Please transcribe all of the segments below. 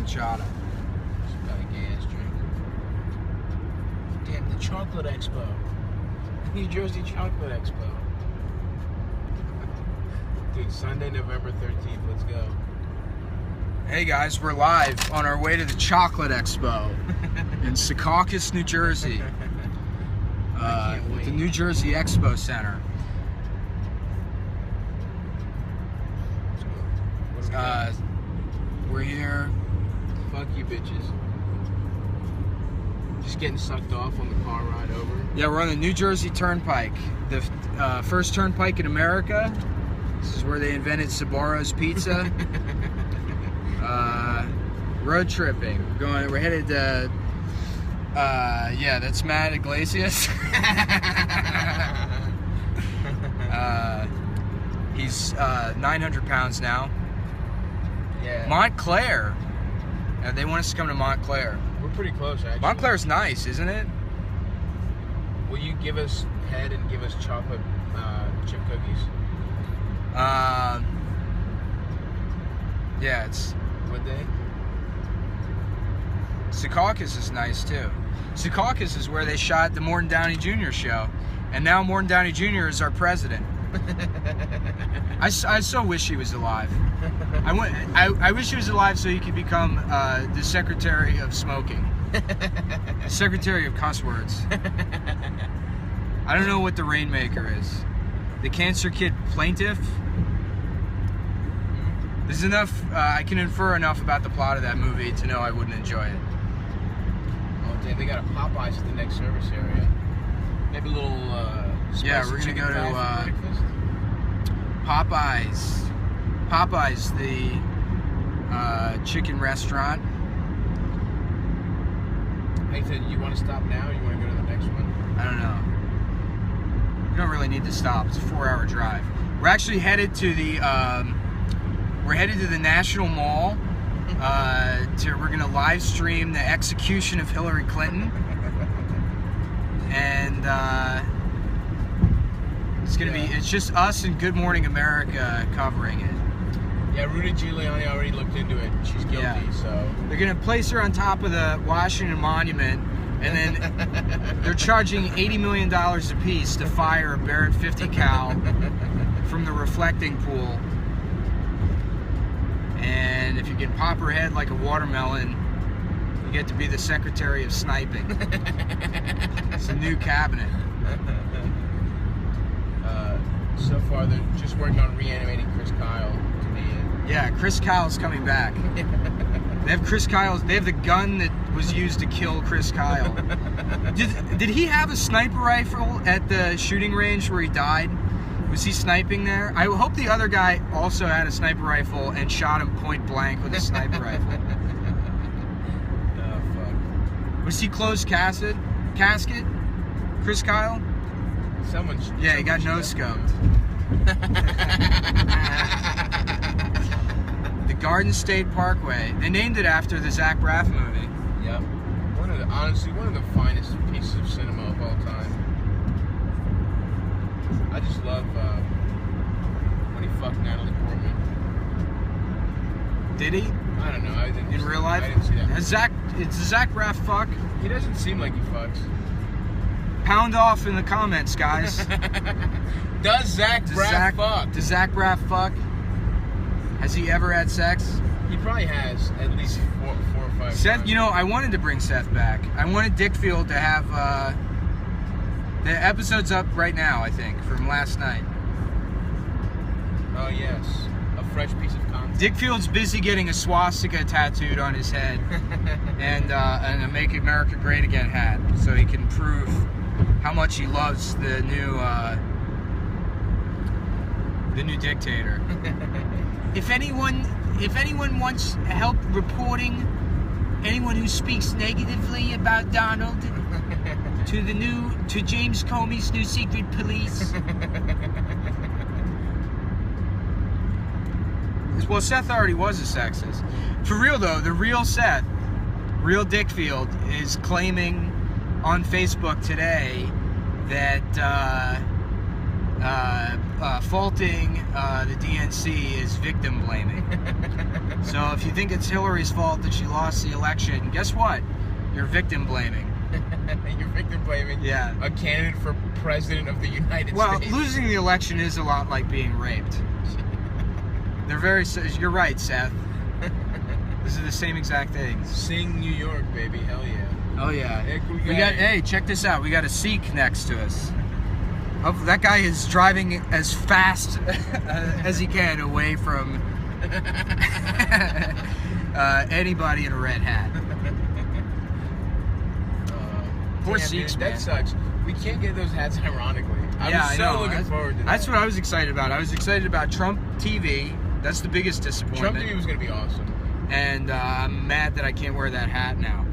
chata. Just got a gas drink. Damn, the Chocolate Expo. New Jersey Chocolate Expo. Dude, Sunday, November 13th. Let's go. Hey guys, we're live on our way to the Chocolate Expo in Secaucus, New Jersey. At the New Jersey Expo Center. We're here. Fuck you bitches. Just getting sucked off on the car ride over. Yeah, we're on the New Jersey Turnpike. The first turnpike in America. This is where they invented Sbarro's Pizza. Road tripping. We're headed to, yeah, that's Matt Iglesias. He's 900 pounds now. Yeah. Montclair. They want us to come to Montclair. We're pretty close, actually. Montclair's nice, isn't it? Will you give us head and give us chocolate chip cookies? Yeah, it's... Would they? Secaucus is nice too. Secaucus is where they shot the Morton Downey Jr. show, and now Morton Downey Jr. is our president. I so wish he was alive. I wish he was alive so he could become the Secretary of Smoking, Secretary of Cuss Words. I don't know what the Rainmaker is. The Cancer Kid Plaintiff. There's enough. I can infer enough about the plot of that movie to know I wouldn't enjoy it. Oh damn! They got a Popeyes at the next service area. Maybe a little. Yeah, we're gonna go to Popeyes. Popeyes, the chicken restaurant. Hey, so you want to stop now, or you want to go to the next one? I don't know. We don't really need to stop. It's a 4-hour drive. We're actually headed to the National Mall. We're gonna live stream the execution of Hillary Clinton, and it's just us and Good Morning America covering it. Yeah, Rudy Giuliani already looked into it. She's guilty, so they're gonna place her on top of the Washington Monument, and then they're charging $80 million a piece to fire a Barrett 50 cal from the reflecting pool. And if you can pop her head like a watermelon, you get to be the Secretary of Sniping. It's a new cabinet. So far, they're just working on reanimating Chris Kyle. Yeah, Chris Kyle's coming back. They have Chris Kyle's. They have the gun that was used to kill Chris Kyle. Did he have a sniper rifle at the shooting range where he died? Was he sniping there? I hope the other guy also had a sniper rifle and shot him point blank with a sniper rifle. Oh, fuck. Was he closed casket? Chris Kyle? Yeah, he got no-scoped. The Garden State Parkway. They named it after the Zach Braff movie. Yep. Honestly, one of the finest pieces of cinema of all time. I just love when he fucked Natalie Portman. Did he? I don't know. In real life? I didn't see that. It's Zach Braff fuck? He doesn't seem like he fucks. Pound off in the comments, guys. Does Zach Braff fuck? Does Zach Braff fuck? Has he ever had sex? He probably has at least four or five Seth, times. you know, I wanted to bring Seth back. I wanted Dickfield to have the episode's up right now, I think, from last night. Oh yes, a fresh piece of content. Dickfield's busy getting a swastika tattooed on his head and a Make America Great Again hat, so he can prove how much he loves the new dictator. If anyone wants help reporting anyone who speaks negatively about Donald to James Comey's new secret police. Well, Seth already was a sexist. For real though, the real Seth, real Dickfield, is claiming on Facebook today that faulting the DNC is victim blaming. So if you think it's Hillary's fault that she lost the election, guess what? You're victim blaming. You're victim blaming. Yeah. A candidate for president of the United States. Well, losing the election is a lot like being raped. They're very. You're right, Seth. This is the same exact things. Sing New York, baby. Hell yeah. Oh yeah. Heck, we got. Hey, check this out. We got a Sikh next to us. Oh, that guy is driving as fast as he can away from anybody in a red hat. Poor Sikhs, man. That sucks. We can't get those hats ironically. I know. Looking forward to that. That's what I was excited about. I was excited about Trump TV. That's the biggest disappointment. Trump TV was going to be awesome. And I'm mad that I can't wear that hat now.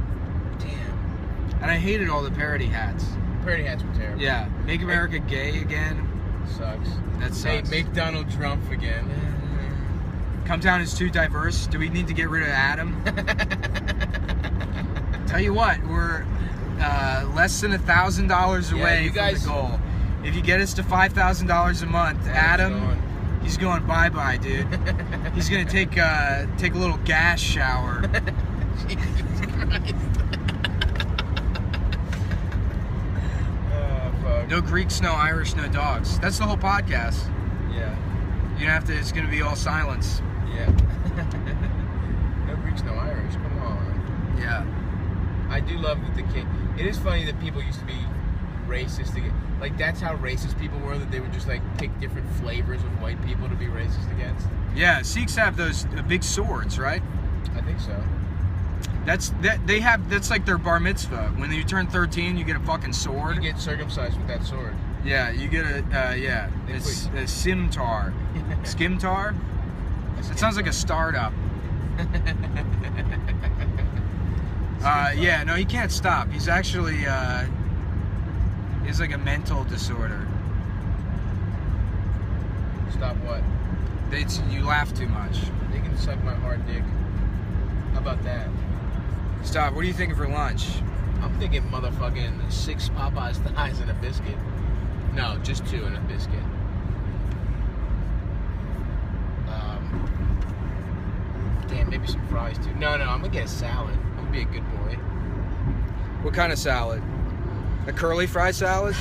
Damn. And I hated all the parody hats. Parody hats were terrible. Yeah. Make America gay again. Sucks. That sucks. Hey, make Donald Trump again. CumTown is too diverse. Do we need to get rid of Adam? Tell you what, we're less than $1,000 away from the goal. If you get us to $5,000 a month, Adam, he's going bye-bye, dude. He's gonna take a little gas shower. Jesus Christ. Fuck. No Greeks, no Irish, no dogs. That's the whole podcast. Yeah. You don't have to. It's gonna be all silence. Yeah. No Greeks, no Irish. Come on. Yeah. I do love that the kid. It is funny that people used to be racist against. Like, that's how racist people were, that they would just, like, pick different flavors of white people to be racist against. Yeah, Sikhs have those big swords, right? I think so. That's like their bar mitzvah. When you turn 13, you get a fucking sword. You get circumcised with that sword. Yeah, you get it's a simtar. Skimtar? It sounds like a startup. Yeah, no, he can't stop. He's actually, he's like a mental disorder. Stop what? You laugh too much. They can suck my hard dick. How about that? Stop. What are you thinking for lunch? I'm thinking motherfucking 6 Popeyes thighs and a biscuit. No, just 2 and a biscuit. Damn, maybe some fries too. No, I'm gonna get a salad. I'm gonna be a good boy. What kind of salad? A curly fry salad?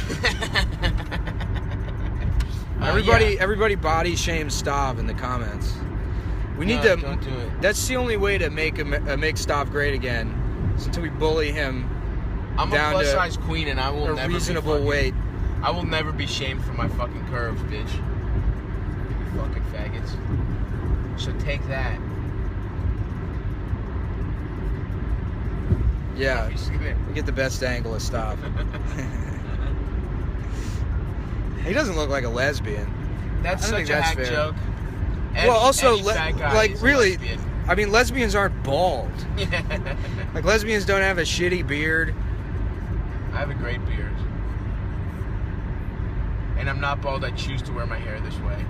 Everybody body shames Stav in the comments. We need to. Don't do it. That's the only way to make Stav great again. Is until we bully him I'm down a plus to size queen, and I will a never reasonable weight. I will never be shamed for my fucking curves, bitch. You fucking faggots. So take that. Yeah, Oh, we get the best angle of Stav. He doesn't look like a lesbian. That's such a hack joke. Well, also, fat guy like, is a really, lesbian. I mean, lesbians aren't bald. Like, lesbians don't have a shitty beard. I have a great beard. And I'm not bald. I choose to wear my hair this way.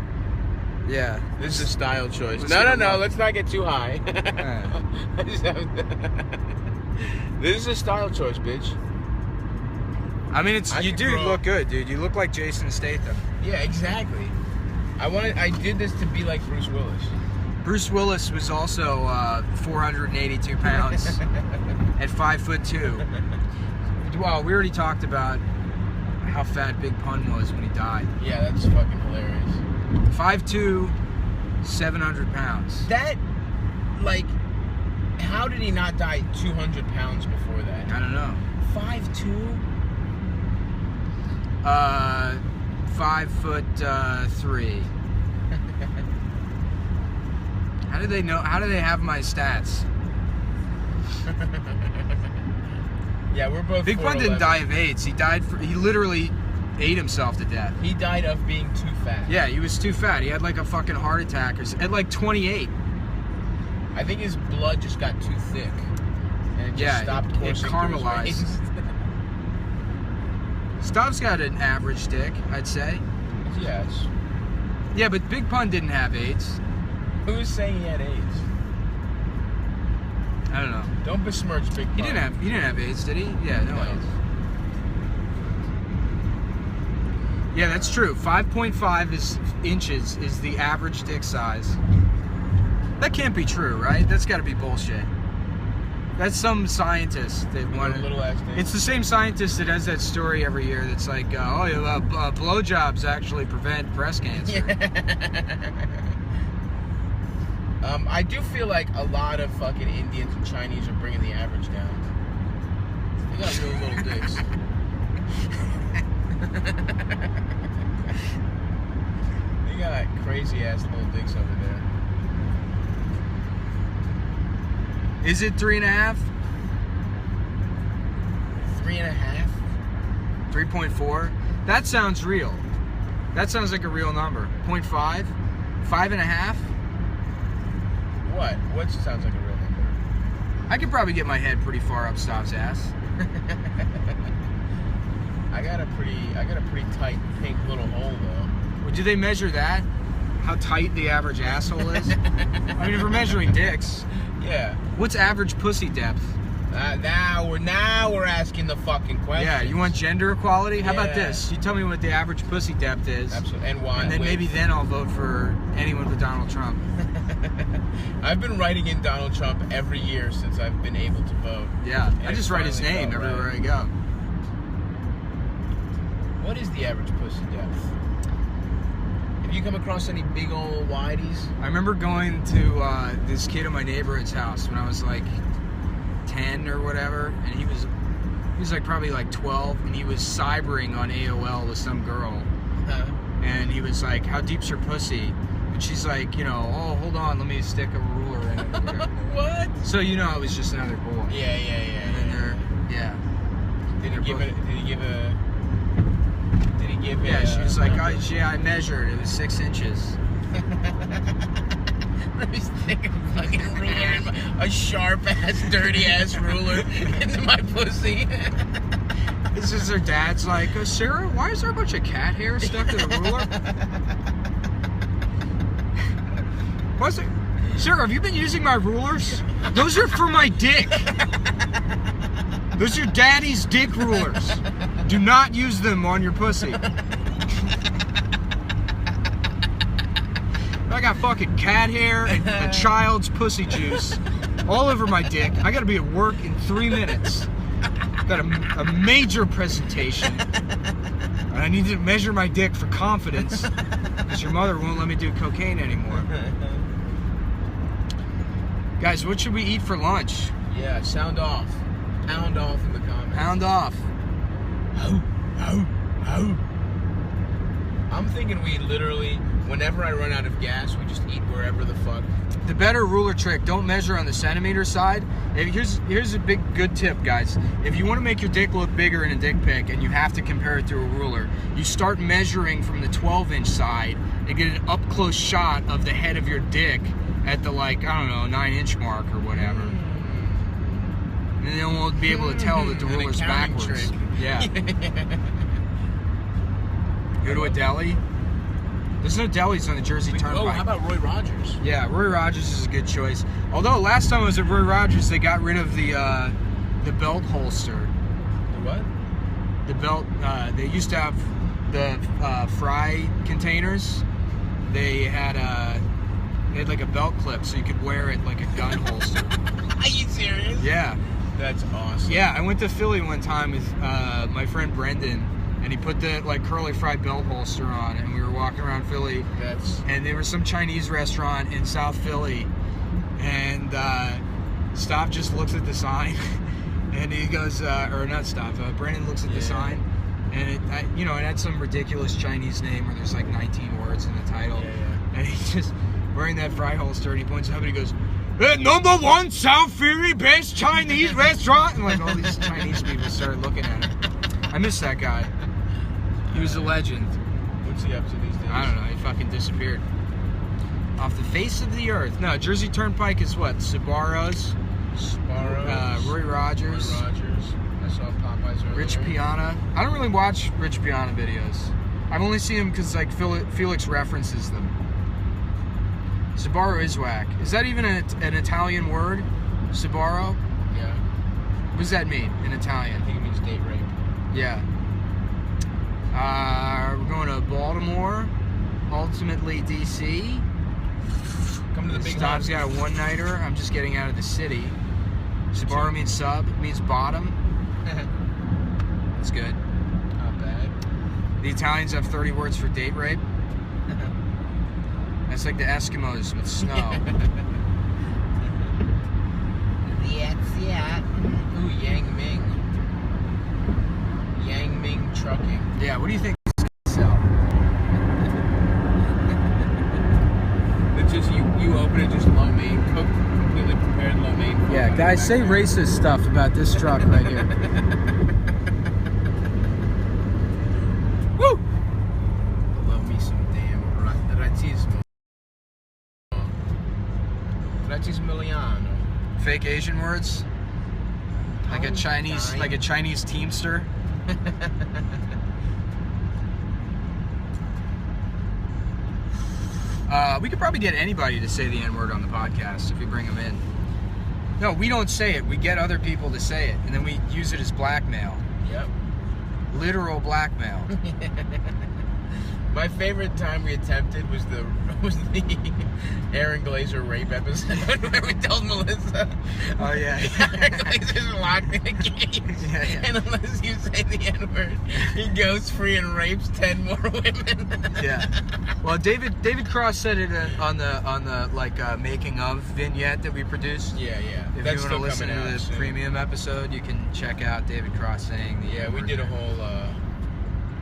Yeah. This is a style choice. No. Let's not get too high. This is a style choice, bitch. I mean, you do look good, dude. You look like Jason Statham. Yeah, exactly. I did this to be like Bruce Willis. Bruce Willis was also 482 pounds at 5'2". Well, we already talked about how fat Big Pun was when he died. Yeah, that's fucking hilarious. 5'2", 700 pounds. That, like, how did he not die 200 pounds before that? I don't know. 5'2"? 5'3". How do they know? How do they have my stats? Yeah, we're both. Big Pun didn't die of AIDS. He literally ate himself to death. He died of being too fat. Yeah, he was too fat. He had like a fucking heart attack at like 28. I think his blood just got too thick. And it just stopped coursing. It caramelized. Stav's got an average dick, I'd say. Yes. Yeah, but Big Pun didn't have AIDS. Who's saying he had AIDS? I don't know. Don't besmirch Big Pun. He didn't have AIDS, did he? Yeah, no AIDS. Yeah, that's true. 5.5 inches is the average dick size. That can't be true, right? That's got to be bullshit. That's some scientist that wanted. Little ass dick. It's the same scientist that has that story every year. That's like, blowjobs actually prevent breast cancer. I do feel like a lot of fucking Indians and Chinese are bringing the average down. They got really little dicks. They got crazy ass little dicks over there. Is it 3.5? 3.5? 3.4? That sounds real. That sounds like a real number. 0.5? 5.5? What? What sounds like a real number? I could probably get my head pretty far up Stav's ass. I got a pretty tight pink little hole though. Well, do they measure that? How tight the average asshole is? I mean, if we're measuring dicks. Yeah. What's average pussy depth? Now we're asking the fucking question. Yeah, you want gender equality? How about Yeah. this? You tell me what the average pussy depth is. Absolutely. And why? And then maybe then I'll vote for anyone but Donald Trump. I've been writing in Donald Trump every year since I've been able to vote. Yeah, And I just it write his finally name felt everywhere right. I go. What is the average pussy depth? Have you come across any big old whiteys? I remember going to this kid in my neighborhood's house when I was like 10 or whatever, and he was like probably like 12, and he was cybering on AOL with some girl, and he was like, "How deep's your pussy?" And she's like, "Oh, hold on, let me stick a ruler in it." What? So it was just another boy. Yeah. And then Did he give it? Yeah, she was like, I measured. It was 6 inches. Let me stick a fucking ruler, a sharp ass, dirty ass ruler into my pussy. This is her dad's like, Sarah, why is there a bunch of cat hair stuck to the ruler? What's it? Sarah, have you been using my rulers? Those are for my dick. Those are daddy's dick rulers. Do not use them on your pussy. I got fucking cat hair and a child's pussy juice all over my dick. I gotta be at work in 3 minutes. Got a major presentation. And I need to measure my dick for confidence because your mother won't let me do cocaine anymore. Guys, what should we eat for lunch? Yeah, sound off. Pound off in the comments. Pound off. I'm thinking we literally, whenever I run out of gas, we just eat wherever the fuck. The better ruler trick, don't measure on the centimeter side. Here's a big good tip, guys. If you want to make your dick look bigger in a dick pic and you have to compare it to a ruler, you start measuring from the 12-inch side and get an up-close shot of the head of your dick at the, 9-inch mark or whatever. And then we'll be able to tell that the An ruler's accounting backwards. trick. Yeah. Go to a deli. There's no delis on the Jersey Turnpike. Oh, how about Roy Rogers? Yeah, Roy Rogers is a good choice. Although last time I was at Roy Rogers, they got rid of the belt holster. The what? The belt. They used to have the fry containers. They had like a belt clip, so you could wear it like a gun holster. Are you serious? Yeah. That's awesome. Yeah, I went to Philly one time with my friend Brendan, and he put the curly fry belt holster on, and we were walking around Philly. And there was some Chinese restaurant in South Philly, and Stav just looks at the sign, and he goes, or not Stav, Brendan looks at the sign, and it had some ridiculous Chinese name where there's like 19 words in the title, and he's just wearing that fry holster, and he points up and he goes, #1 South Philly best Chinese restaurant, and like all these Chinese people started looking at him. I miss that guy. He was a legend. What's he up to these days? I don't know. He fucking disappeared off the face of the earth. No, Jersey Turnpike is what? Sbarro's, Roy Rogers. I saw Popeyes earlier. Rich Piana. I don't really watch Rich Piana videos. I've only seen them because like Felix references them. Sbarro is whack. Is that even an Italian word? Sbarro? Yeah. What does that mean in Italian? I think it means date rape. Yeah. We're going to Baltimore, ultimately DC. Come to the big Stav's got a one-nighter. I'm just getting out of the city. Sbarro means sub, means bottom. It's good. Not bad. The Italians have 30 words for date rape. That's like the Eskimos with snow. Yeah. Ooh, Yang Ming. Yang Ming Trucking. Yeah, what do you think it's gonna sell? It's just you open it, just lo mein, cooked, completely prepared lo mein. Yeah, guys, say racist stuff about this truck right here. Woo! Love me some damn Ratismiliano. Fake Asian words? Like a Chinese teamster? We could probably get anybody to say the N-word on the podcast if we bring them in. No, we don't say it. We get other people to say it, and then we use it as blackmail. Yep. Literal blackmail. My favorite time we attempted was the Aaron Glazer rape episode where we told Melissa. Oh yeah. Aaron Glazer's locked in a cage, Yeah. and unless you say the N-word, he goes free and rapes 10 more women. Yeah. Well, David Cross said it on the like making of vignette that we produced. Yeah. If That's you want to listen to the soon. premium episode, you can check out David Cross saying the Yeah, we did a whole.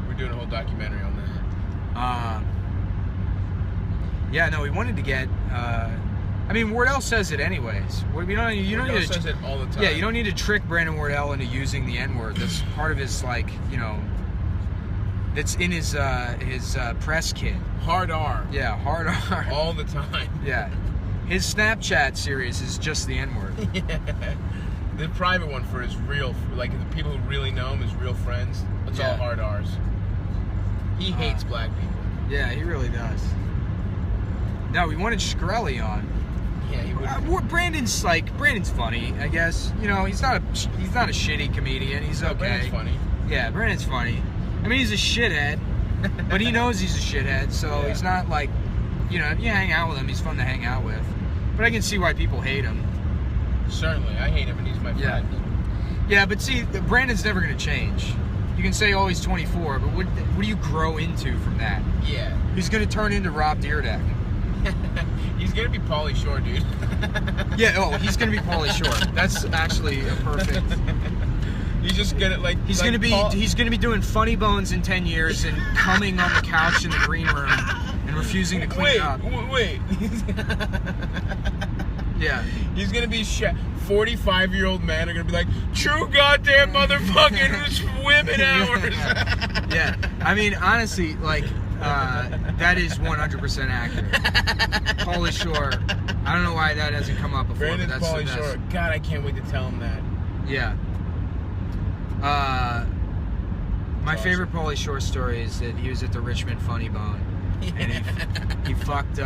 We're doing a whole documentary on that. Yeah, no, we wanted to get. I mean, Wardell says it anyways. You don't need to. Says it all the time. Yeah, you don't need to trick Brandon Wardell into using the N-word. That's part of his that's in his press kit. Hard R. Yeah, hard R. All the time. Yeah, his Snapchat series is just the N-word. Yeah. The private one for his real, like the people who really know him, his real friends. It's all hard R's. He hates black people. Yeah, he really does. No, we wanted Shkreli on. Yeah, he would. Brandon's funny, I guess. You know, he's not a shitty comedian. He's okay. Brandon's funny. Yeah, Brandon's funny. I mean, he's a shithead, but he knows he's a shithead, so he's not like, if you hang out with him, he's fun to hang out with. But I can see why people hate him. Certainly, I hate him, and he's my friend. Yeah, but see, Brandon's never gonna change. You can say, oh, he's 24, but what do you grow into from that? Yeah. He's gonna turn into Rob Dyrdek. He's gonna be Pauly Shore, dude. Yeah, he's gonna be Pauly Shore. That's actually a perfect. He's just gonna He's gonna be doing funny bones in 10 years and coming on the couch in the green room and refusing to clean up. Wait. Yeah. He's gonna be 45-year-old men are gonna be like, true goddamn motherfucking women hours. Yeah. I mean, honestly, that is 100% accurate. Pauly Shore. I don't know why that hasn't come up before. Brandon's but that's Pauly the best. Shore. God, I can't wait to tell him that. Yeah. My favorite Pauly Shore story is that he was at the Richmond Funny Bone, and he fucked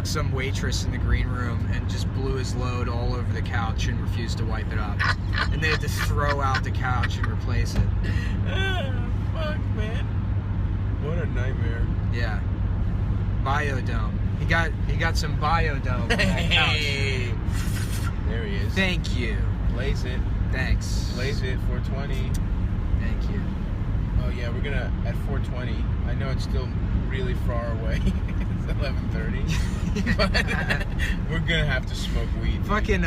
some waitress in the green room and just blew his load all over the couch and refused to wipe it up. And they had to throw out the couch and replace it. Fuck, man. What a nightmare. Yeah. Biodome. He got some Biodome on that couch. Hey. There he is. Thank you. Blaze it. Thanks. Blaze it, 420. Thank you. Oh yeah, we're gonna, at 420, I know it's still really far away. It's 11:30. But we're gonna have to smoke weed. Fucking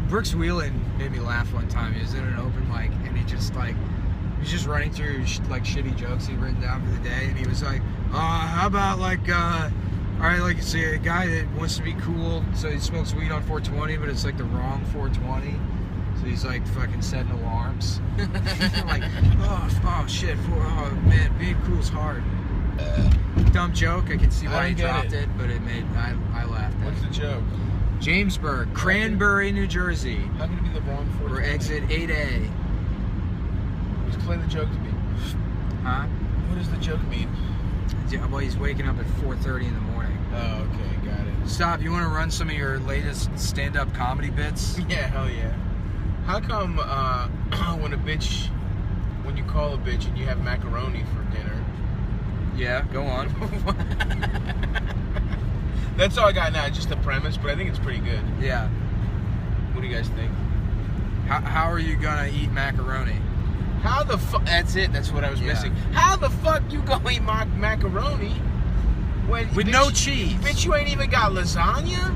Brooks Wheelan made me laugh one time. He was in an open mic and he was just running through shitty jokes he'd written down for the day, and he was like, how about alright, it's a guy that wants to be cool, so he smokes weed on 420, but it's the wrong 420. So he's fucking setting alarms. Oh shit, oh man, being cool's hard. Dumb joke, I can see why he dropped it, but I laughed at it. What's the joke? Jamesburg, Cranberry, New Jersey. How can it be the wrong 420? We're exit 8A. Explain the joke to me. Huh? What does the joke mean? Well, he's waking up at 4:30 in the morning. Oh, okay, got it. Stop, you want to run some of your latest stand-up comedy bits? Yeah, hell yeah. How come when a bitch when you call a bitch and you have macaroni for dinner. Yeah, go on. That's all I got now, just the premise, but I think it's pretty good. Yeah. What do you guys think? How are you gonna eat macaroni? How the fuck? That's it. That's what I was Yeah. missing. How the fuck you gonna eat macaroni when With bitch, no cheese. Bitch, you ain't even got lasagna.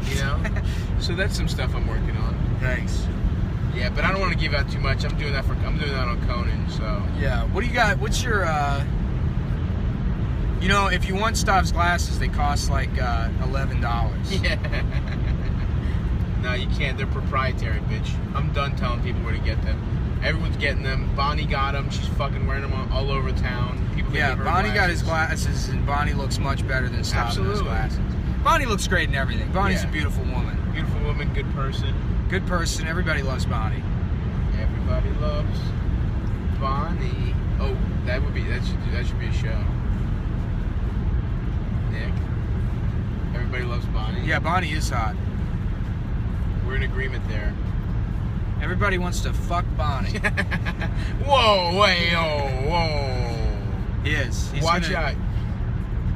You know. So that's some stuff I'm working on. Thanks. Yeah, but I don't want to give out too much. I'm doing that on Conan. So. Yeah. What do you got? What's your? You know, if you want Stav's glasses, they cost like $11. Yeah. No, you can't. They're proprietary, bitch. I'm done telling people where to get them. Everyone's getting them. Bonnie got them. She's fucking wearing them all over town. People Yeah, give her Bonnie got his glasses. glasses, and Bonnie looks much better than Stav in his glasses. Bonnie looks great in everything. Bonnie's Yeah. a beautiful woman. Beautiful woman, good person. Good person. Everybody loves Bonnie. Everybody loves Bonnie. Oh, that should be a show. Nick. Everybody loves Bonnie. Yeah, Bonnie is hot. We're in agreement there. Everybody wants to fuck Bonnie. Whoa, wait, whoa. He is. He's Watch gonna, out.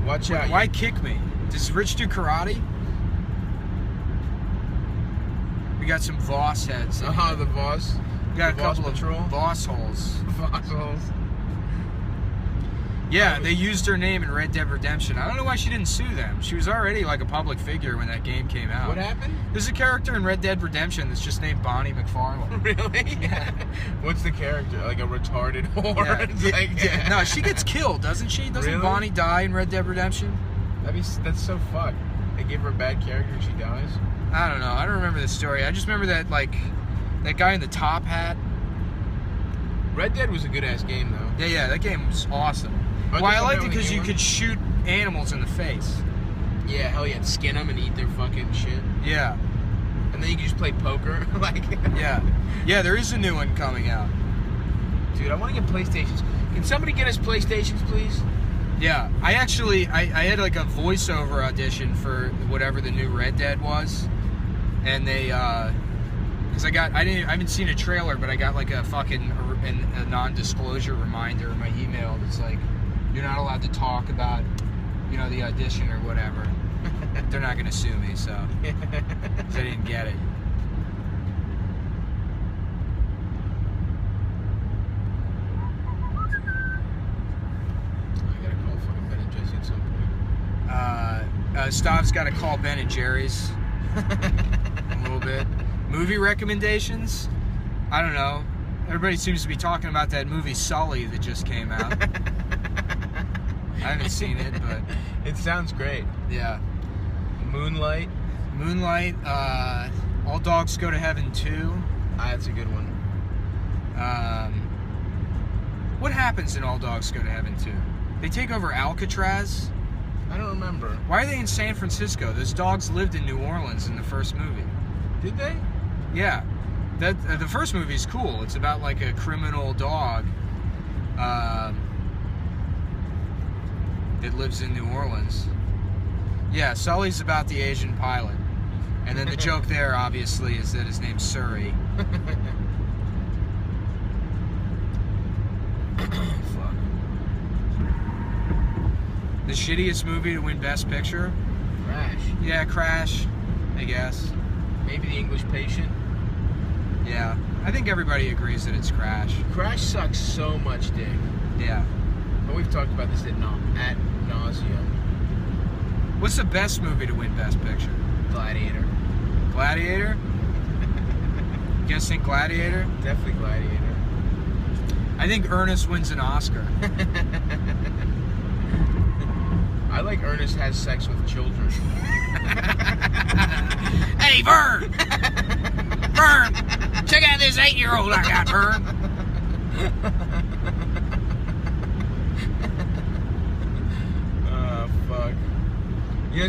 Watch out. Why kick me? Does Rich do karate? We got some Voss heads. The Voss. We got the a couple Voss Patrol. of Voss holes. Voss holes. Yeah, they used her name in Red Dead Redemption. I don't know why she didn't sue them. She was already like a public figure when that game came out. What happened? There's a character in Red Dead Redemption that's just named Bonnie McFarlane. Really? Yeah. What's the character? Like a retarded whore? Yeah. It's like, Yeah. No, she gets killed, doesn't she? Doesn't Really? Bonnie die in Red Dead Redemption? That's so fucked. They give her a bad character and she dies. I don't know. I don't remember the story. I just remember that that guy in the top hat. Red Dead was a good ass game though. Yeah, that game was awesome. Aren't Well, they I liked it coming out with a because new you one? could shoot animals in the face. Yeah, hell yeah, skin them and eat their fucking shit. Yeah, And then you can just play poker. Like, yeah. There is a new one coming out. dude, I want to get PlayStations. Can somebody get us PlayStations, please? Yeah, I had like a voiceover audition for whatever the new Red Dead was, and they because I haven't seen a trailer, but I got like a fucking a non-disclosure reminder in my email that's like, you're not allowed to talk about, the audition or whatever. They're not gonna sue me, so 'cause I didn't get it. I gotta call fucking Ben and Jesse at some point. Stav's got to call Ben and Jerry's a little bit. Movie recommendations? I don't know. Everybody seems to be talking about that movie Sully that just came out. I haven't seen it, but It sounds great. yeah. Moonlight. All Dogs Go to Heaven 2. That's a good one. What happens in All Dogs Go to Heaven 2? They take over Alcatraz? I don't remember. Why are they in San Francisco? Those dogs lived in New Orleans in the first movie. Did they? Yeah. The first movie is cool. It's about like a criminal dog that lives in New Orleans. Yeah, Sully's about the Asian pilot. And then the joke there, obviously, is that his name's Surrey. Fuck. The shittiest movie to win Best Picture? Crash. Yeah, Crash, I guess. Maybe The English Patient. Yeah. I think everybody agrees that it's Crash. Crash sucks so much dick. Yeah. But we've talked about this ad nauseum. What's the best movie to win Best Picture? Gladiator. Gladiator? You guys think Gladiator? Definitely Gladiator. I think Ernest wins an Oscar. I like Ernest has sex with children. Hey, Vern! Vern! Check out this 8-year-old I got, Vern! Fuck.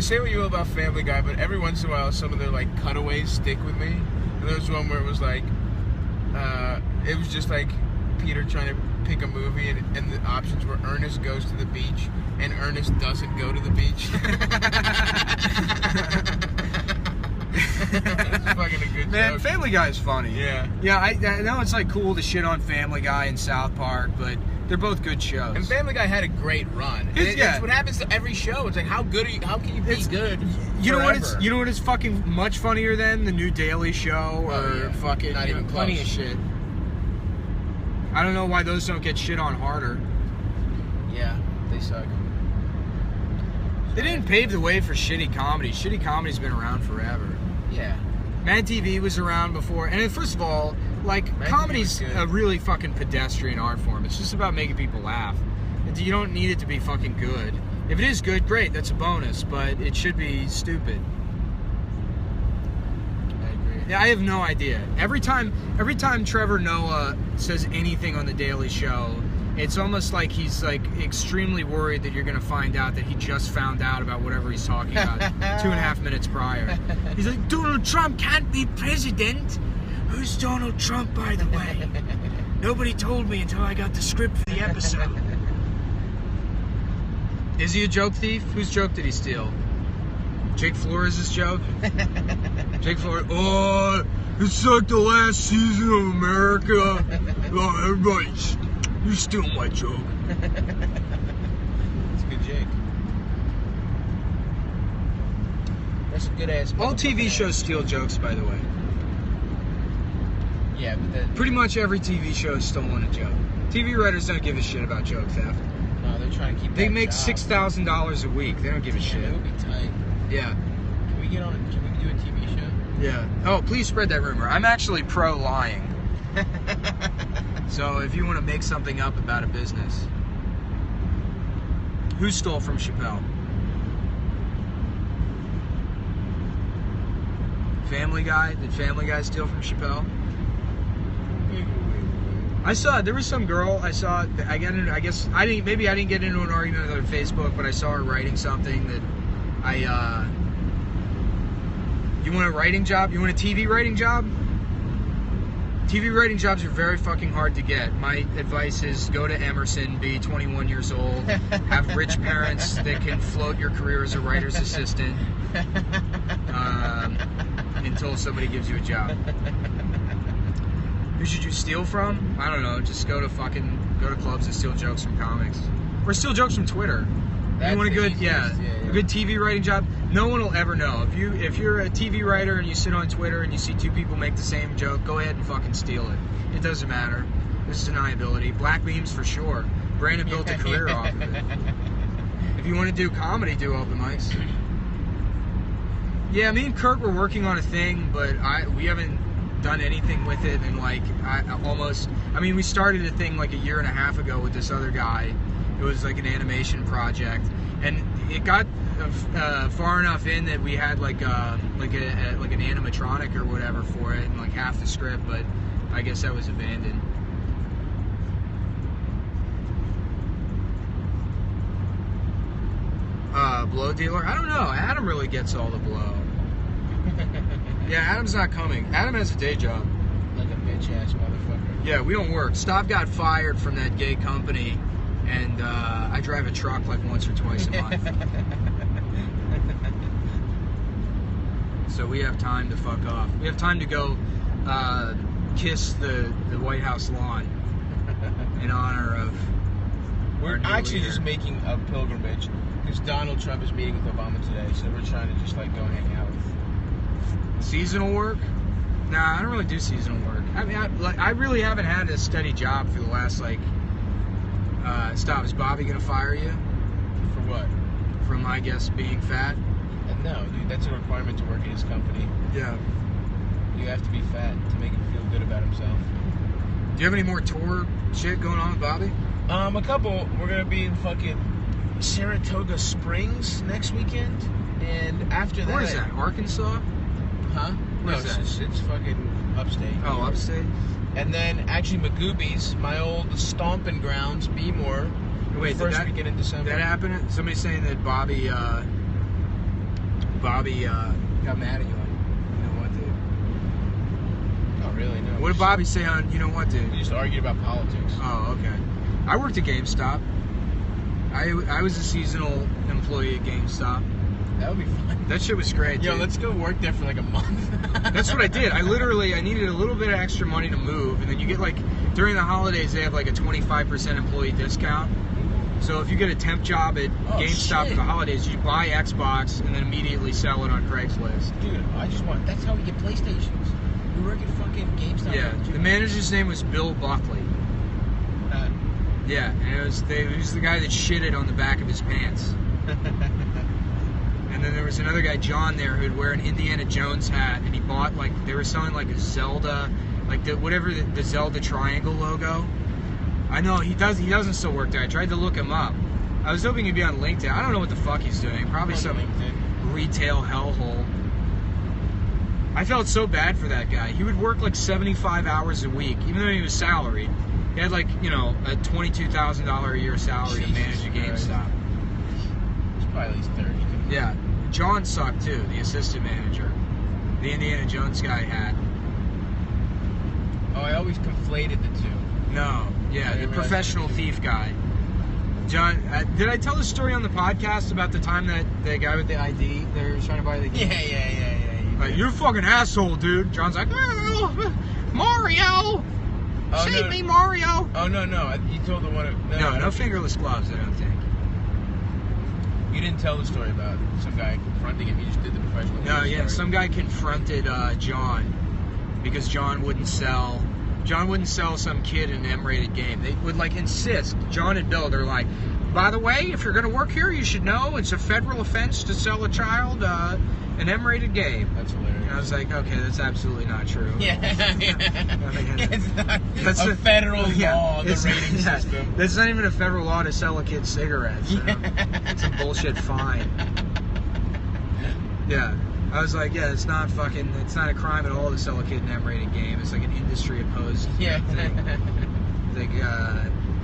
Say what you will about Family Guy, but every once in a while, some of their like cutaways stick with me. And there was one where it was like, it was just like Peter trying to pick a movie, and the options were Ernest goes to the beach and Ernest doesn't go to the beach. It's fucking a good Man, joke. Family Guy is funny. Yeah. Yeah, I know it's like cool to shit on Family Guy and South Park, but they're both good shows. And Family Guy had a great run. And Yeah. It's what happens to every show. It's like, how good are you? How can you be good? You know what? forever? You know what is fucking much funnier than the new Daily Show or yeah. fucking Not even plenty close. of shit. I don't know why those don't get shit on harder. Yeah, they suck. They didn't pave the way for shitty comedy. Shitty comedy's been around forever. Yeah. Mad TV was around before, and first of all, like, Mad TV comedy's was good. a really fucking pedestrian art form. It's just about making people laugh. You don't need it to be fucking good. If it is good, great, that's a bonus, but it should be stupid. I agree. Yeah, I have no idea. Every time Trevor Noah says anything on The Daily Show, it's almost like he's like extremely worried that you're going to find out that he just found out about whatever he's talking about 2.5 minutes prior. He's like, Donald Trump can't be president. Who's Donald Trump, by the way? Nobody told me until I got the script for the episode. Is he a joke thief? Whose joke did he steal? Jake Flores' joke? Jake Flores, oh, it's like the last season of America. Oh, everybody's, you steal my joke. It's a good Jake. That's a good ass. All TV motherfucking shows ass. steal jokes, by the way. Yeah, but that. Pretty much every TV show has stolen a joke. TV writers don't give a shit about joke theft. No, they're trying to keep. They that make job. $6,000 a week. They don't give a Yeah, shit. it would be tight. Yeah. Can we get on? Can we do a TV show? Yeah. Oh, please spread that rumor. I'm actually pro lying. So if you want to make something up about a business. Who stole from Chappelle? Family Guy? Did Family Guy steal from Chappelle? I saw there was some girl I saw. I guess I didn't. Maybe I didn't get into an argument with her on Facebook, but I saw her writing something that You want a writing job? You want a TV writing job? TV writing jobs are very fucking hard to get. My advice is go to Emerson, be 21 years old, have rich parents that can float your career as a writer's assistant until somebody gives you a job. Who should you steal from? I don't know. Just go to clubs and steal jokes from comics, or steal jokes from Twitter. That's You want a the good, easiest. a Yeah. good TV writing job? No one will ever know. If you're a TV writer and you sit on Twitter and you see two people make the same joke, go ahead and fucking steal it. It doesn't matter. There's deniability. Black memes for sure. Brandon built a career off of it. If you want to do comedy, do open mics. Yeah, me and Kurt were working on a thing, but we haven't done anything with it. And we started a thing like a year and a half ago with this other guy. It was like an animation project, and it got far enough in that we had like an animatronic or whatever for it, and like half the script, but I guess that was abandoned. Blow dealer? I don't know. Adam really gets all the blow. Yeah, Adam's not coming. Adam has a day job. Like a bitch ass motherfucker. Yeah, we don't work. Stop got fired from that gay company, and I drive a truck like once or twice a month. So we have time to fuck off. We have time to go kiss the White House lawn in honor of We're our new actually leader. just making a pilgrimage because Donald Trump is meeting with Obama today, so we're trying to just like go hang out with. Seasonal work? Nah, I don't really do seasonal work. I mean, I really haven't had a steady job for the last stop. Is Bobby gonna fire you For what? from, I guess, being fat? No, dude, that's a requirement to work at his company. Yeah. You have to be fat to make him feel good about himself. Do you have any more tour shit going on with Bobby? A couple. We're gonna be in fucking Saratoga Springs next weekend, and after that. Where is that? Arkansas? Huh? Where No, is that? it's fucking upstate. Oh, upstate. And then actually Magoobies, my old stomping grounds, Bmore. Wait, first did weekend in December. that happened? Somebody's saying that Bobby got mad at you on You Know What, Dude? Not really, no. What did Bobby say on You Know What, Dude? We just argued about politics. Oh, okay. I worked at GameStop. I was a seasonal employee at GameStop. That would be fun. That shit was great, Yo, dude. let's go work there for like a month. That's what I did. I needed a little bit of extra money to move, and then you get like, during the holidays, they have like a 25% employee discount. So if you get a temp job at GameStop for the holidays, you buy Xbox and then immediately sell it on Craigslist. Dude, that's how we get PlayStations. We work at fucking GameStop. Yeah, the manager's name was Bill Buckley. Yeah, and it was the guy that shitted on the back of his pants. And then there was another guy, John, there who'd wear an Indiana Jones hat, and he bought they were selling like a Zelda, like the Zelda triangle logo. I know he doesn't still work there. I tried to look him up. I was hoping he'd be on LinkedIn. I don't know what the fuck he's doing. Probably some retail hellhole. I felt so bad for that guy. He would work like 75 hours a week, even though he was salaried. He had like, a $22,000 a year salary to manage a GameStop. He's probably at least 30. Yeah. John sucked too, the assistant manager. The Indiana Jones guy had. Oh, I always conflated the two. No. Yeah, the professional thief guy. John, did I tell the story on the podcast about the time that the guy with the ID, they were trying to buy the game? Yeah. Like, you're a fucking asshole, dude. John's like, oh, Mario! Save me, Mario! Oh, no. You told the one... No fingerless gloves, I don't think. You didn't tell the story about some guy confronting him. You just did the professional. No, yeah, story. some guy confronted John because John wouldn't sell some kid an M-rated game. They would insist. John and Bill, they're like, by the way, if you're going to work here, you should know it's a federal offense to sell a child an M-rated game. That's hilarious. And I was like, okay, that's absolutely not true. Yeah. It's not a federal law, the rating system. That's not even a federal law to sell a kid cigarettes. It's a bullshit fine. Yeah. I was like, yeah, it's not a crime at all to sell a kid an M-rated game. It's like an industry-opposed thing.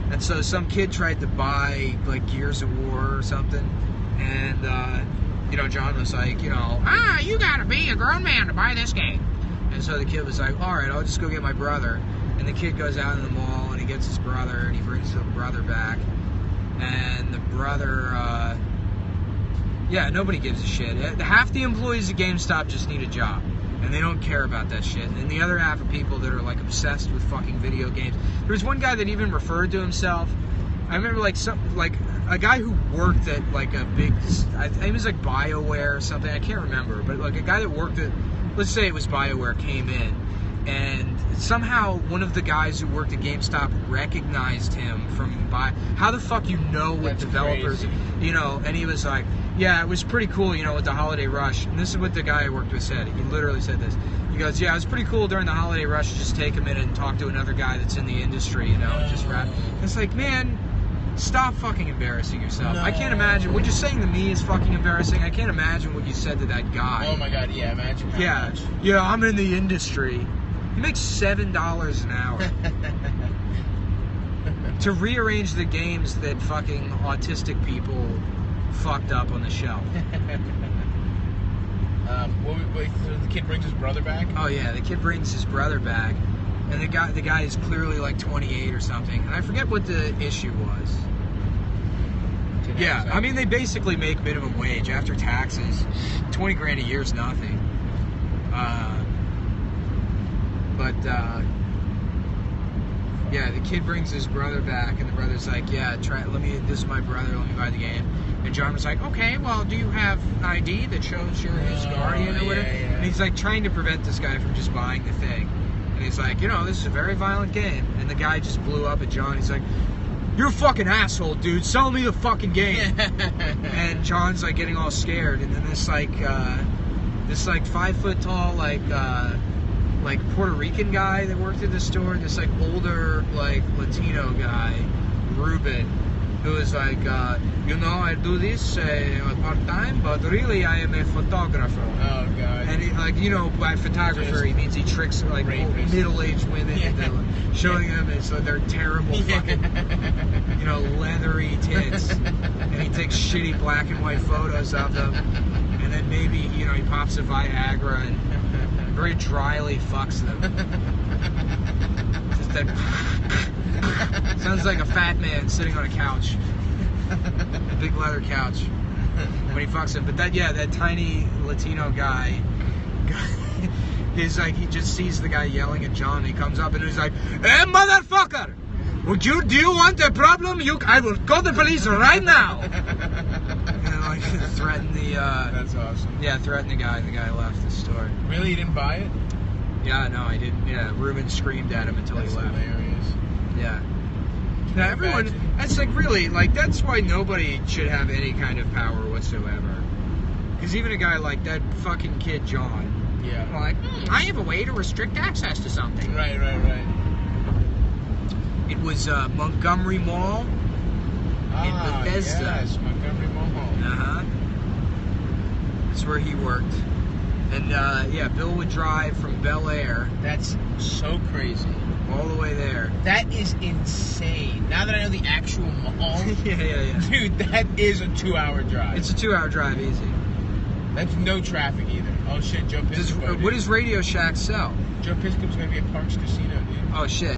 And so some kid tried to buy, Gears of War or something, and, John was like, you gotta be a grown man to buy this game. And so the kid was like, all right, I'll just go get my brother. And the kid goes out in the mall, and he gets his brother, and he brings the brother back. And the brother, nobody gives a shit. Half the employees at GameStop just need a job, and they don't care about that shit. And the other half of people that are obsessed with fucking video games. There was one guy that even referred to himself. I remember a guy who worked at a big, I think it was BioWare or something. I can't remember, but a guy that worked at, let's say it was BioWare, came in, and somehow one of the guys who worked at GameStop recognized him from how the fuck what That's developers, crazy. And he was like, yeah, it was pretty cool, with the holiday rush. And this is what the guy I worked with said. He literally said this. He goes, yeah, it was pretty cool during the holiday rush to just take a minute and talk to another guy that's in the industry, and just rap. It's like, man, stop fucking embarrassing yourself. No. I can't imagine. What you're saying to me is fucking embarrassing. I can't imagine what you said to that guy. Oh my god, yeah, imagine how much. Yeah, I'm in the industry. He makes $7 an hour. To rearrange the games that fucking autistic people fucked up on the shelf. So the kid brings his brother back? Oh yeah, the kid brings his brother back, and the guy is clearly 28 or something, and I forget what the issue was. Yeah, I mean they basically make minimum wage after taxes. 20 grand a year is nothing. Yeah, the kid brings his brother back, and the brother's like, yeah, this is my brother, let me buy the game. And John was like, okay, well, do you have ID that shows you're his guardian or whatever? Yeah. And he's trying to prevent this guy from just buying the thing. And he's like, this is a very violent game. And the guy just blew up at John. He's like, you're a fucking asshole, dude. Sell me the fucking game. And John's getting all scared. And then this 5 foot tall, Puerto Rican guy that worked at the store, this older Latino guy, Ruben, who is I do this part-time, but really I am a photographer. Oh god. And he, by photographer he means he tricks middle-aged women into showing them their terrible fucking leathery tits, and he takes shitty black and white photos of them, and then maybe he pops a Viagra and very dryly fucks them. Just that sounds like a fat man sitting on a couch, a big leather couch. when he fucks him. But that tiny Latino guy is like, he just sees the guy yelling at John. And he comes up and he's like, "Hey, motherfucker! Do you want a problem? I will call the police right now." And like threaten the. That's awesome. Yeah, threaten the guy. And the guy left the store. Really, you didn't buy it? Yeah, no, I didn't. Yeah, Ruben screamed at him until That's he left. hilarious. Yeah. Now everyone, that's like really, like that's why nobody should have any kind of power whatsoever. Because even a guy like that fucking kid John, yeah, like, I have a way to restrict access to something. Right. It was Montgomery Mall in Bethesda. Yes, Montgomery Mall. That's where he worked. And yeah, Bill would drive from Bel Air. That's so crazy. All the way there. That is insane. Now that I know the actual mall. yeah. Dude, that is a 2-hour drive. It's a 2-hour drive, easy. That's no traffic either. Oh shit, Joe Piscopo. What does Radio Shack sell? Joe Piscopo's gonna be at Parks Casino, dude. Oh shit.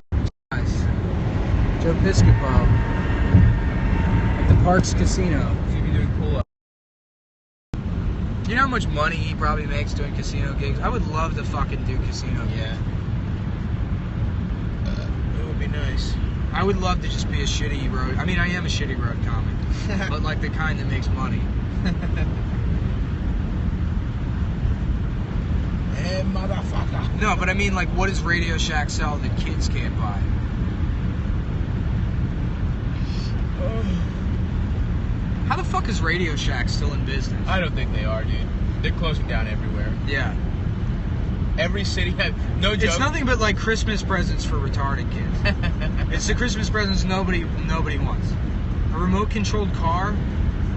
Nice. Joe Piscopo at the Parks Casino. He's gonna be doing pull-up. You know how much money he probably makes doing casino gigs? I would love to fucking do casino gigs. Yeah. It would be nice. I would love to just be a shitty road. I mean, I am a shitty road comic, but like the kind that makes money. Hey, motherfucker. No, but I mean, like, what does Radio Shack sell that kids can't buy? How the fuck is Radio Shack still in business? I don't think they are, dude. They're closing down everywhere. Yeah. Every city has no joke. It's nothing but like Christmas presents for retarded kids. It's the Christmas presents nobody wants. A remote controlled car?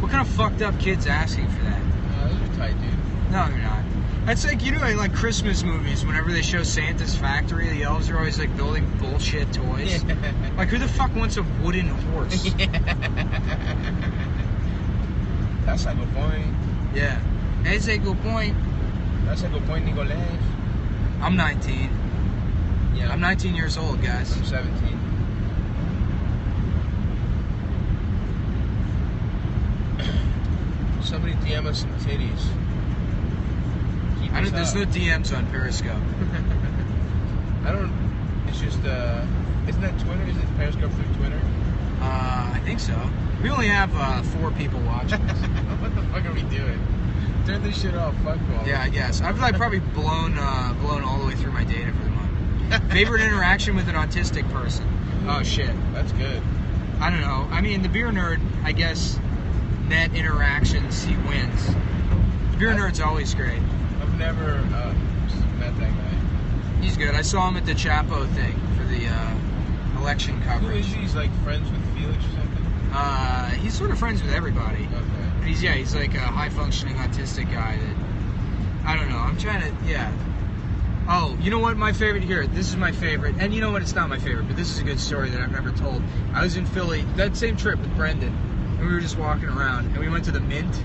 What kind of fucked up kid's asking for that? Those are tight, dude. No, they're not. That's like, you know, in like Christmas movies, whenever they show Santa's factory, the elves are always like building bullshit toys. Yeah. Like, who the fuck wants a wooden horse? That's a good point. Yeah. That's a good point. That's a good point, Nicolas. I'm 19. Yeah. I'm 19 years old, guys. I'm 17. Somebody DM us some titties. There's no DMs on Periscope. It's just, isn't that Twitter? Isn't it Periscope through Twitter? I think so. We only have 4 people watching us. What the fuck are we doing? Turn this shit off. Fuck off. Yeah, I guess. I've like probably blown all the way through my data for the month. Favorite interaction with an autistic person? Oh shit. That's good. I don't know. I mean, the beer nerd, I guess, net interactions, he wins. The beer nerd's always great. I've never met that guy. He's good. I saw him at the Chapo thing for the election coverage. Who is he? He's like friends with Felix or something? He's sort of friends with everybody. Okay. But he's like a high-functioning autistic guy that, I don't know, I'm trying to, yeah. Oh, you know what, my favorite here, this is my favorite, and you know what, it's not my favorite, but this is a good story that I've never told. I was in Philly, that same trip with Brendan, and we were just walking around, and we went to the Mint,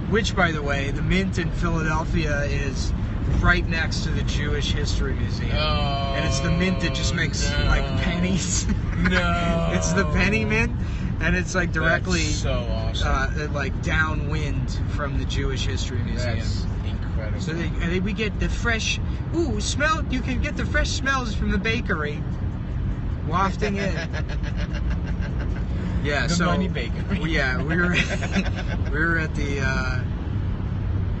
which, by the way, the Mint in Philadelphia is right next to the Jewish History Museum. Oh, and it's the Mint that just makes, like, pennies. No. It's the penny Mint. And it's like directly, that's so awesome. Like downwind from the Jewish History Museum. That's incredible. So we get the fresh, smell. You can get the fresh smells from the bakery, wafting in. Yeah, the Money Bakery. Yeah, we were at the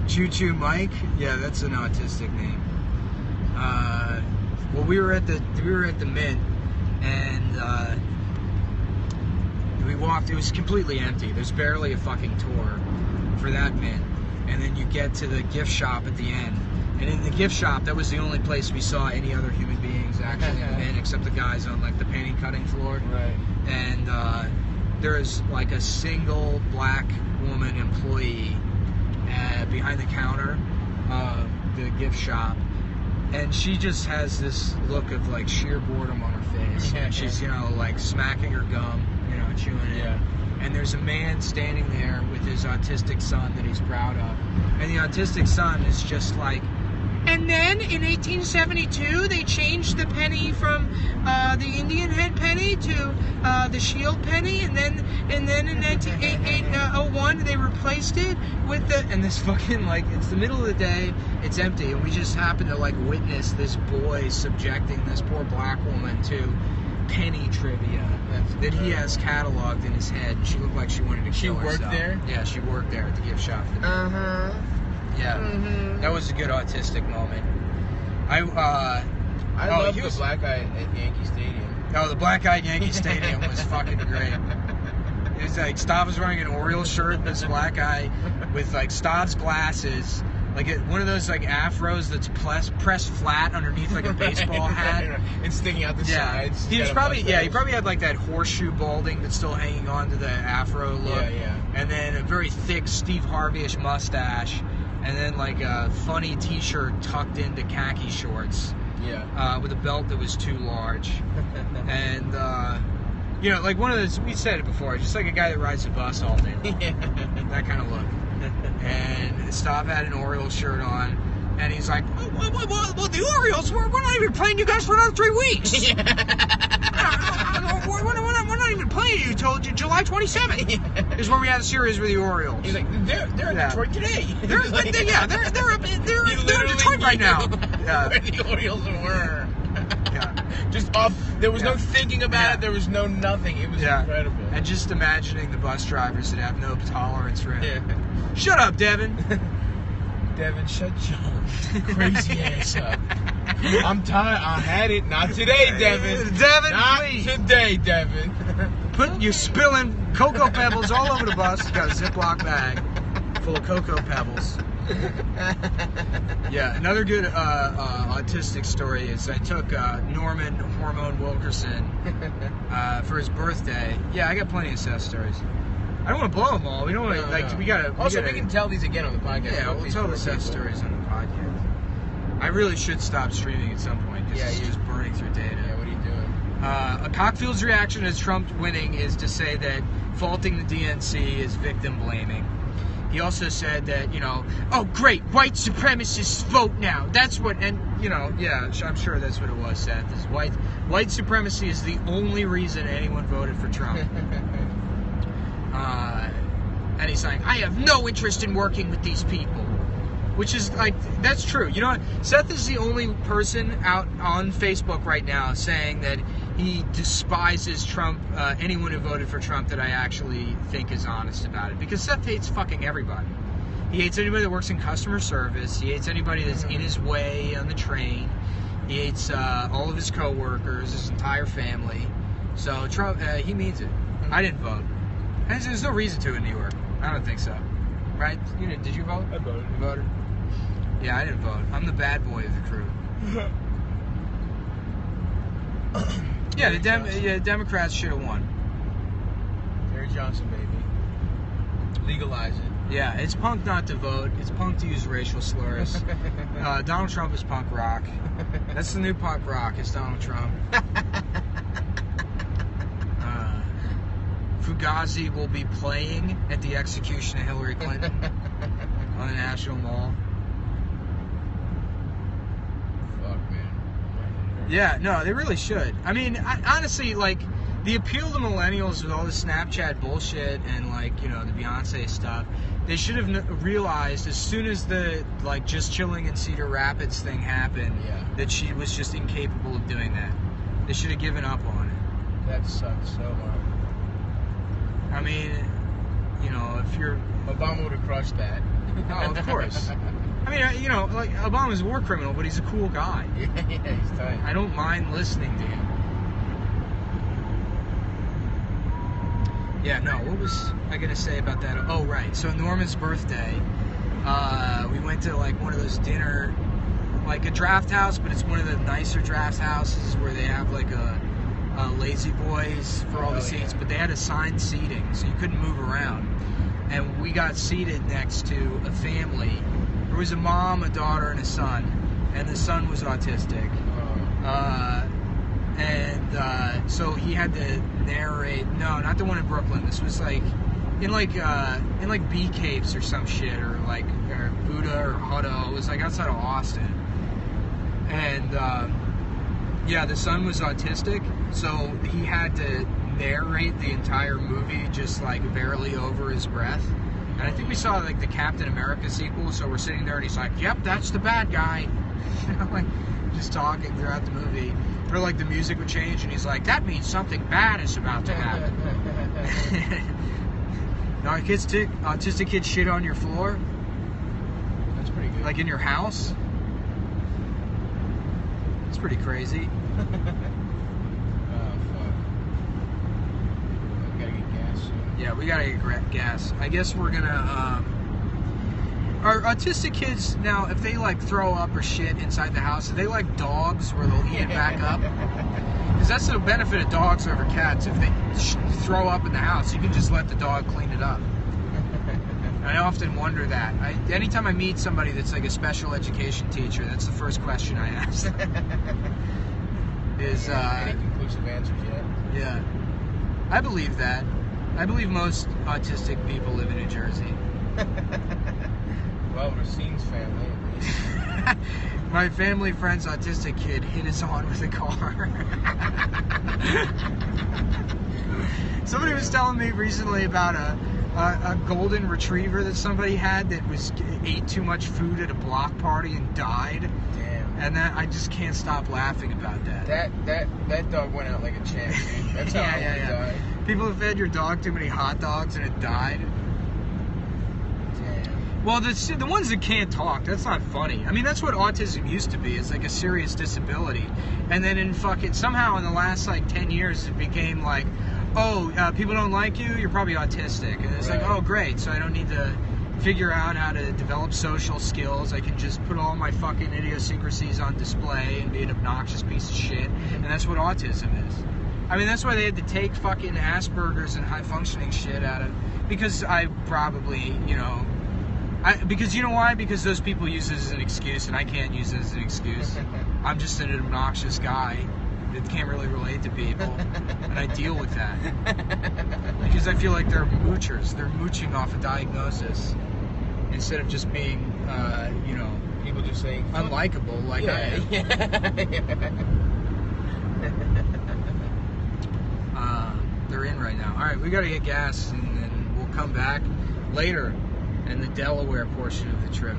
Choo Choo Mike. Yeah, that's an autistic name. Well, we were at the Mint, and. We walked, it was completely empty. There's barely a fucking tour for that Mint. And then you get to the gift shop at the end. And in the gift shop, that was the only place we saw any other human beings actually in the Mint, except the guys on like the painting cutting floor. Right. And there is like a single black woman employee behind the counter of the gift shop. And she just has this look of like sheer boredom on her face. Yeah, she's, like smacking her gum, chewing it. Yeah. And there's a man standing there with his autistic son that he's proud of. And the autistic son is just like, and then in 1872 they changed the penny from the Indian head penny to the shield penny, and then in 1901 they replaced it with the, and this fucking, like, it's the middle of the day, it's empty, and we just happen to, like, witness this boy subjecting this poor black woman to penny trivia that he has cataloged in his head. She looked like she wanted to kill herself. She worked there? Yeah, she worked there at the gift shop. Yeah, that was a good autistic moment. I love the black guy at Yankee Stadium. Oh, the black guy at Yankee Stadium was fucking great. It was like Stav was wearing an Orioles shirt. This black guy with like Stav's glasses, like one of those like afros that's pressed flat underneath like a baseball hat and sticking out the sides. He was probably he probably had like that horseshoe balding that's still hanging on to the afro look. Yeah. And then a very thick Steve Harvey-ish mustache. And then like a funny T-shirt tucked into khaki shorts. Yeah. With a belt that was too large. And you know, like one of those, we said it before, just like a guy that rides a bus all day long. That kind of look. And Stav had an Orioles shirt on, and he's like, well, the Orioles, we're not even playing you guys for another 3 weeks. We're not even playing you until July 27th is when we had a series with the Orioles. He's like, they're in Detroit today. They're in Detroit right now. Where the Orioles were. Yeah. Just off. There was no thinking about it. There was no nothing. It was incredible. And just imagining the bus drivers that have no tolerance for him. Yeah. Shut up, Devin. Devin, shut your crazy ass up. I'm tired. I had it. Not today, Devin. Devin, not please. today, Devin. You're spilling Cocoa Pebbles all over the bus. He's got a Ziploc bag full of Cocoa Pebbles. Yeah, another good autistic story is I took Norman Hormone Wilkerson for his birthday. Yeah, I got plenty of Seth stories. I don't want to blow them all. We don't want to, we gotta. We can tell these again on the podcast. Yeah, we'll tell the Seth stories on the podcast. I really should stop streaming at some point because it's just burning through data. Yeah, what are you doing? Cockfield's reaction to Trump winning is to say that faulting the DNC is victim blaming. He also said that, you know, oh great, white supremacists vote now. That's what, and you know, yeah, I'm sure that's what it was, Seth. Is white supremacy is the only reason anyone voted for Trump. And he's like, I have no interest in working with these people. Which is, like, that's true. You know what? Seth is the only person out on Facebook right now saying that he despises Trump, anyone who voted for Trump that I actually think is honest about it. Because Seth hates fucking everybody. He hates anybody that works in customer service. He hates anybody that's in his way on the train. He hates all of his coworkers, his entire family. So Trump, he means it. I didn't vote. And there's no reason to in New York. I don't think so. Right? You did you vote? I voted. You voted? Yeah, I didn't vote. I'm the bad boy of the crew. Yeah, the Democrats should have won. Terry Johnson, baby. Legalize it. Yeah, it's punk not to vote. It's punk to use racial slurs. Donald Trump is punk rock. That's the new punk rock. It's Donald Trump. Fugazi will be playing at the execution of Hillary Clinton on the National Mall. Fuck, man. Yeah, no, they really should. I mean, honestly, like, the appeal to millennials with all the Snapchat bullshit and, like, you know, the Beyonce stuff, they should have realized as soon as the, like, just chilling in Cedar Rapids thing happened, that she was just incapable of doing that. They should have given up on it. That sucks so hard. I mean, you know, if you're... Obama would have crushed that. Oh, of course. I mean, you know, like, Obama's a war criminal, but he's a cool guy. Yeah, he's tight. I don't mind listening to him. Yeah, no, what was I going to say about that? Oh, right. So Norman's birthday, we went to, like, one of those dinner, like a draft house, but it's one of the nicer draft houses where they have, like, a lazy boys for all the seats, but they had assigned seating, so you couldn't move around. And we got seated next to a family. There was a mom, a daughter, and a son, and the son was autistic. So he had to narrate. No, not the one in Brooklyn. This was like in Bee Caves or some shit, or Buddha or Hutto. It was like outside of Austin, and Yeah, the son was autistic, so he had to narrate the entire movie just like barely over his breath. And I think we saw like the Captain America sequel, so we're sitting there and he's like, "Yep, that's the bad guy." Like just talking throughout the movie. Or like the music would change and he's like, "That means something bad is about to happen." Now, autistic kids shit on your floor? That's pretty good. Like in your house? It's pretty crazy. Oh, fuck. We gotta get gas soon. Yeah, we gotta get gas. I guess we're gonna, Are autistic kids, now, if they like throw up or shit inside the house, are they like dogs where they'll eat it back up? Because that's the benefit of dogs over cats. If they throw up in the house, you can just let the dog clean it up. I often wonder that. Anytime I meet somebody that's like a special education teacher, that's the first question I ask. Is any conclusive answers yet? Yeah, I believe that. I believe most autistic people live in New Jersey. Well, Racine's family, at least. My family friend's autistic kid hit his on with a car. Somebody was telling me recently about a golden retriever that somebody had that ate too much food at a block party and died. Damn. And that I just can't stop laughing about that. That dog went out like a champ, dude. That's how he died. People have fed your dog too many hot dogs and it died. Damn. Well, the ones that can't talk, that's not funny. I mean, that's what autism used to be. It's like a serious disability. And then somehow in the last like 10 years, it became like, oh, people don't like you, you're probably autistic. And it's Right. like, oh, great. So I don't need to figure out how to develop social skills. I can just put all my fucking idiosyncrasies on display and be an obnoxious piece of shit. And that's what autism is. I mean, that's why they had to take fucking Asperger's and high functioning shit out of, because I probably, because you know why? Because those people use it as an excuse, and I can't use it as an excuse. I'm just an obnoxious guy that can't really relate to people, and I deal with that. Because I feel like they're moochers. They're mooching off a diagnosis instead of just being, People just saying unlikable like I am. They're in right now. All right, we got to get gas, and then we'll come back later in the Delaware portion of the trip.